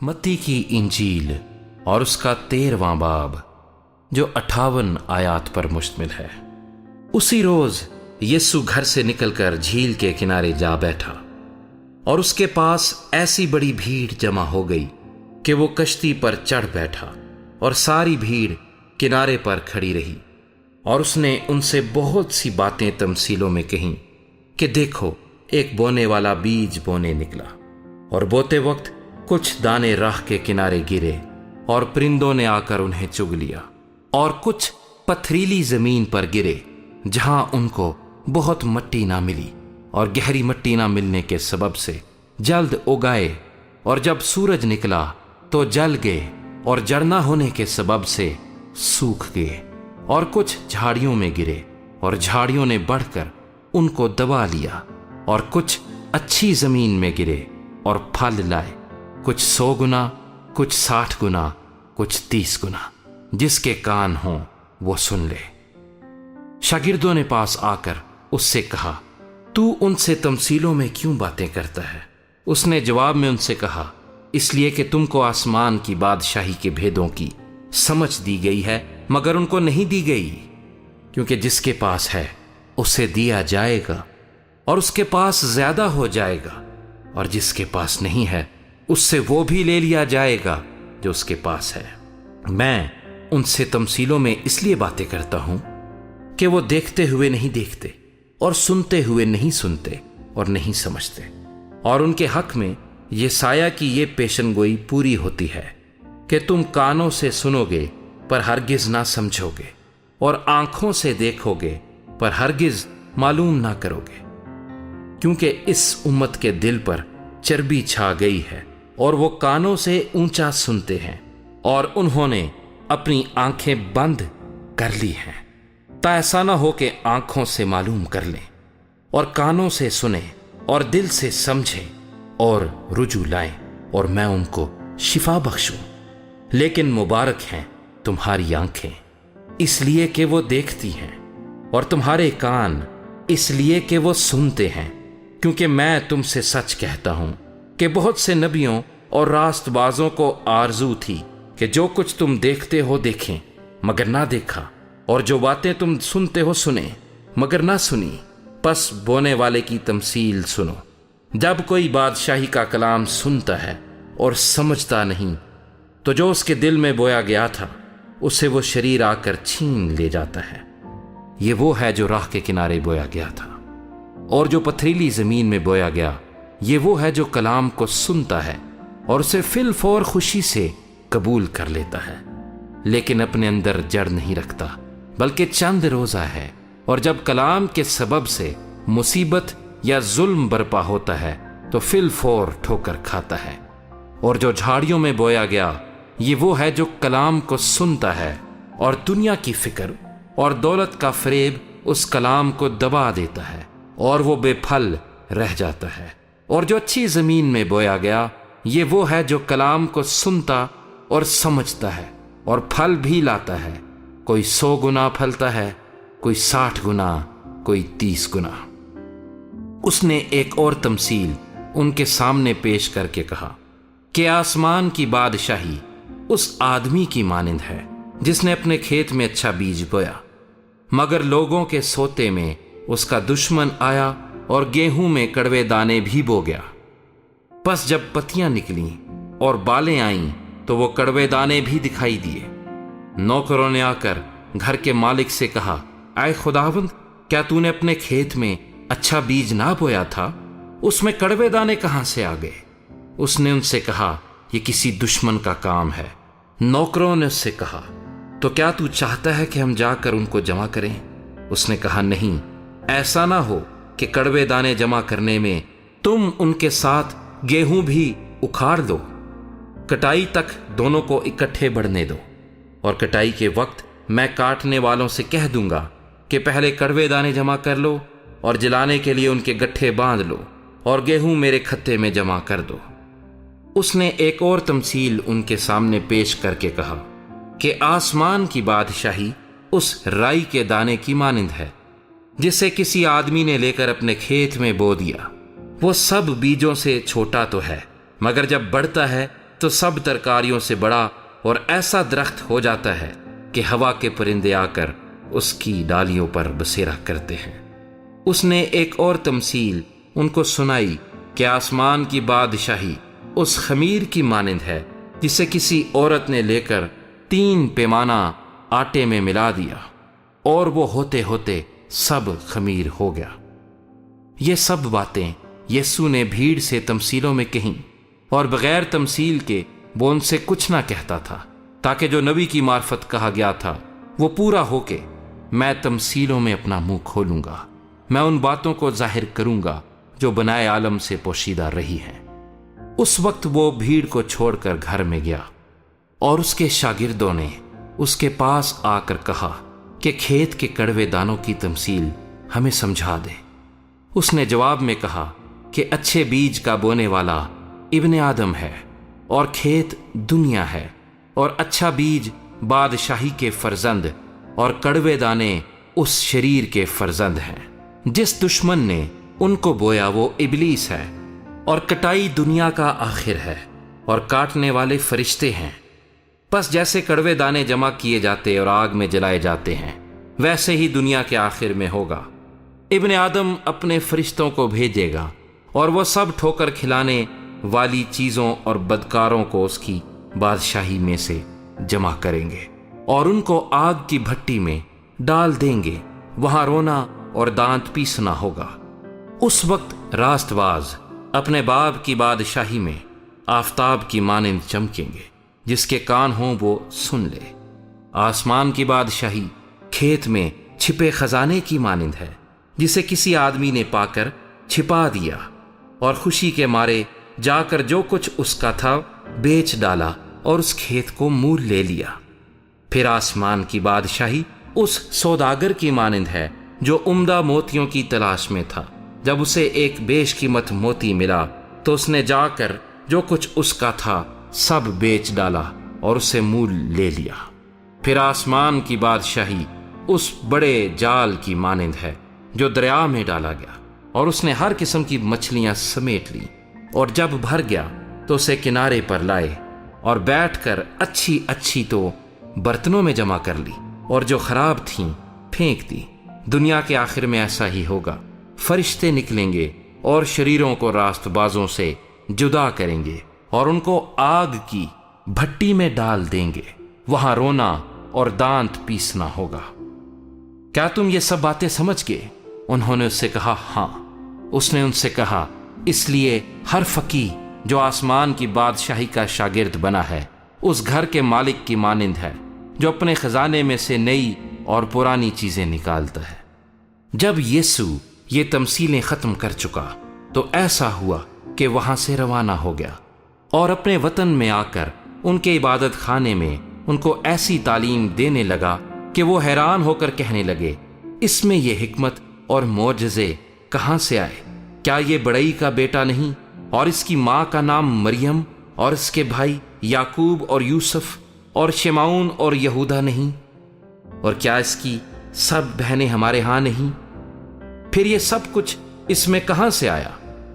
मत्ती की इंजील और उसका 13वां बाब जो 58 आयात पर मुश्तमिल है। उसी रोज यीशु घर से निकलकर झील के किनारे जा बैठा और उसके पास ऐसी बड़ी भीड़ जमा हो गई कि वो कश्ती पर चढ़ बैठा और सारी भीड़ किनारे पर खड़ी रही। और उसने उनसे बहुत सी बातें तमसीलों में कहीं कि देखो, एक बोने वाला बीज बोने निकला और बोते वक्त कुछ दाने राह के किनारे गिरे और परिंदों ने आकर उन्हें चुग लिया। और कुछ पथरीली जमीन पर गिरे जहां उनको बहुत मिट्टी ना मिली और गहरी मिट्टी ना मिलने के सबब से जल्द उगाए, और जब सूरज निकला तो जल गए और जड़ होने के सबब से सूख गए। और कुछ झाड़ियों में गिरे और झाड़ियों ने बढ़कर उनको दबा लिया। और कुछ अच्छी जमीन में गिरे और फल लाए, कुछ 100 गुना, कुछ 60 गुना, कुछ 30 गुना। जिसके कान हों वो सुन ले। शागिर्दों ने पास आकर उससे कहा, तू उनसे तमसीलों में क्यों बातें करता है? उसने जवाब में उनसे कहा, इसलिए कि तुमको आसमान की बादशाही के भेदों की समझ दी गई है, मगर उनको नहीं दी गई। क्योंकि जिसके पास है उसे दिया जाएगा और उसके पास ज्यादा हो जाएगा, और जिसके पास नहीं है उससे वो भी ले लिया जाएगा जो उसके पास है। मैं उनसे तमसीलों में इसलिए बातें करता हूं कि वो देखते हुए नहीं देखते और सुनते हुए नहीं सुनते और नहीं समझते। और उनके हक में यशायाह की ये पेशनगोई पूरी होती है कि तुम कानों से सुनोगे पर हरगिज ना समझोगे, और आंखों से देखोगे पर हरगिज मालूम ना करोगे। क्योंकि इस उम्मत के दिल पर चर्बी छा गई है और वो कानों से ऊंचा सुनते हैं और उन्होंने अपनी आंखें बंद कर ली हैं, ता ऐसा ना हो कि आंखों से मालूम कर लें और कानों से सुने और दिल से समझें और रुजू लाएं और मैं उनको शिफा बख्शूं। लेकिन मुबारक हैं तुम्हारी आंखें, इसलिए कि वो देखती हैं, और तुम्हारे कान इसलिए कि वो सुनते हैं। क्योंकि मैं तुमसे सच कहता हूं कि बहुत से नबियों और रास्तबाजों को आरजू थी कि जो कुछ तुम देखते हो देखें मगर ना देखा, और जो बातें तुम सुनते हो सुने मगर ना सुनी। बस बोने वाले की तमसील सुनो। जब कोई बादशाही का कलाम सुनता है और समझता नहीं, तो जो उसके दिल में बोया गया था उसे वो शरीर आकर छीन ले जाता है। ये वो है जो राह के किनारे बोया गया था। और जो पथरीली जमीन में बोया गया, ये वो है जो कलाम को सुनता है और उसे फिल फौर खुशी से कबूल कर लेता है, लेकिन अपने अंदर जड़ नहीं रखता, बल्कि चंद रोजा है। और जब कलाम के सबब से मुसीबत या जुल्म बरपा होता है तो फिल फौर ठोकर खाता है। और जो झाड़ियों में बोया गया, ये वो है जो कलाम को सुनता है और दुनिया की फिक्र और दौलत का फरेब उस कलाम को दबा देता है और वो बेफल रह जाता है। और जो अच्छी जमीन में बोया गया, ये वो है जो कलाम को सुनता और समझता है और फल भी लाता है। कोई 100 गुना फलता है, कोई 60 गुना, कोई 30 गुना। उसने एक और तमसील उनके सामने पेश करके कहा कि आसमान की बादशाही उस आदमी की मानिंद है जिसने अपने खेत में अच्छा बीज बोया, मगर लोगों के सोते में उसका दुश्मन आया और गेहूं में कड़वे दाने भी बो गया। बस जब पत्तियां निकली और बालें आईं तो वो कड़वे दाने भी दिखाई दिए। नौकरों ने आकर घर के मालिक से कहा, आए खुदावंद, क्या तूने अपने खेत में अच्छा बीज ना बोया था? उसमें कड़वे दाने कहां से आ गए? उसने उनसे कहा, ये किसी दुश्मन का काम है। नौकरों ने उससे कहा, तो क्या तू चाहता है कि हम जाकर उनको जमा करें? उसने कहा, नहीं, ऐसा ना हो कि कड़वे दाने जमा करने में तुम उनके साथ गेहूं भी उखाड़ दो। कटाई तक दोनों को इकट्ठे बढ़ने दो, और कटाई के वक्त मैं काटने वालों से कह दूंगा कि पहले कड़वे दाने जमा कर लो और जलाने के लिए उनके गट्ठे बांध लो, और गेहूं मेरे खत्ते में जमा कर दो। उसने एक और तमसील उनके सामने पेश करके कहा कि आसमान की बादशाही उस राई के दाने की मानिंद है जिसे किसी आदमी ने लेकर अपने खेत में बो दिया। वो सब बीजों से छोटा तो है, मगर जब बढ़ता है تو سب ترکاریوں سے بڑا اور ایسا درخت ہو جاتا ہے کہ ہوا کے پرندے آ کر اس کی ڈالیوں پر بسیرا کرتے ہیں۔ اس نے ایک اور تمثیل ان کو سنائی کہ آسمان کی بادشاہی اس خمیر کی مانند ہے جسے کسی عورت نے لے کر 3 پیمانہ آٹے میں ملا دیا، اور وہ ہوتے ہوتے سب خمیر ہو گیا۔ یہ سب باتیں یسوع نے بھیڑ سے تمثیلوں میں کہیں، اور بغیر تمثیل کے وہ ان سے کچھ نہ کہتا تھا، تاکہ جو نبی کی معرفت کہا گیا تھا وہ پورا ہو کے میں تمثیلوں میں اپنا منہ کھولوں گا، میں ان باتوں کو ظاہر کروں گا جو بنائے عالم سے پوشیدہ رہی ہیں۔ اس وقت وہ بھیڑ کو چھوڑ کر گھر میں گیا، اور اس کے شاگردوں نے اس کے پاس آ کر کہا کہ کھیت کے کڑوے دانوں کی تمثیل ہمیں سمجھا دے۔ اس نے جواب میں کہا کہ اچھے بیج کا بونے والا ابن آدم ہے، اور کھیت دنیا ہے، اور اچھا بیج بادشاہی کے فرزند اور کڑوے دانے اس شریر کے فرزند ہیں۔ جس دشمن نے ان کو بویا وہ ابلیس ہے، اور کٹائی دنیا کا آخر ہے، اور کاٹنے والے فرشتے ہیں۔ پس جیسے کڑوے دانے جمع کیے جاتے اور آگ میں جلائے جاتے ہیں، ویسے ہی دنیا کے آخر میں ہوگا۔ ابن آدم اپنے فرشتوں کو بھیجے گا، اور وہ سب ٹھوکر کھلانے والی چیزوں اور بدکاروں کو اس کی بادشاہی میں سے جمع کریں گے، اور ان کو آگ کی بھٹی میں ڈال دیں گے، وہاں رونا اور دانت پیسنا ہوگا۔ اس وقت راست باز اپنے باپ کی بادشاہی میں آفتاب کی مانند چمکیں گے۔ جس کے کان ہوں وہ سن لے۔ آسمان کی بادشاہی کھیت میں چھپے خزانے کی مانند ہے، جسے کسی آدمی نے پا کر چھپا دیا، اور خوشی کے مارے جا کر جو کچھ اس کا تھا بیچ ڈالا، اور اس کھیت کو مول لے لیا۔ پھر آسمان کی بادشاہی اس سوداگر کی مانند ہے جو عمدہ موتیوں کی تلاش میں تھا۔ جب اسے ایک بیش قیمت موتی ملا تو اس نے جا کر جو کچھ اس کا تھا سب بیچ ڈالا اور اسے مول لے لیا۔ پھر آسمان کی بادشاہی اس بڑے جال کی مانند ہے جو دریا میں ڈالا گیا، اور اس نے ہر قسم کی مچھلیاں سمیٹ لی، اور جب بھر گیا تو اسے کنارے پر لائے، اور بیٹھ کر اچھی اچھی تو برتنوں میں جمع کر لی، اور جو خراب تھیں پھینک دی۔ دنیا کے آخر میں ایسا ہی ہوگا، فرشتے نکلیں گے اور شریروں کو راست بازوں سے جدا کریں گے، اور ان کو آگ کی بھٹی میں ڈال دیں گے، وہاں رونا اور دانت پیسنا ہوگا۔ کیا تم یہ سب باتیں سمجھ گئے؟ انہوں نے اس سے کہا ہاں۔ اس نے ان سے کہا، اس لیے ہر فقیہ جو آسمان کی بادشاہی کا شاگرد بنا ہے اس گھر کے مالک کی مانند ہے جو اپنے خزانے میں سے نئی اور پرانی چیزیں نکالتا ہے۔ جب یسوع یہ تمثیلیں ختم کر چکا تو ایسا ہوا کہ وہاں سے روانہ ہو گیا، اور اپنے وطن میں آ کر ان کے عبادت خانے میں ان کو ایسی تعلیم دینے لگا کہ وہ حیران ہو کر کہنے لگے، اس میں یہ حکمت اور معجزے کہاں سے آئے؟ کیا یہ بڑئی کا بیٹا نہیں، اور اس کی ماں کا نام مریم، اور اس کے بھائی یعقوب اور یوسف اور شمعون اور یہودا نہیں؟ اور کیا اس کی سب بہنیں ہمارے ہاں نہیں؟ پھر یہ سب کچھ اس میں کہاں سے آیا؟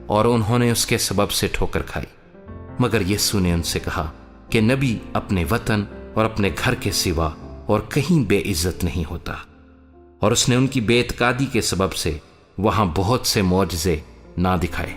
اور انہوں نے اس کے سبب سے ٹھوکر کھائی۔ مگر یسوع نے ان سے کہا کہ نبی اپنے وطن اور اپنے گھر کے سوا اور کہیں بے عزت نہیں ہوتا۔ اور اس نے ان کی بے اعتقادی کے سبب سے وہاں بہت سے معجزے نہ دکھائے۔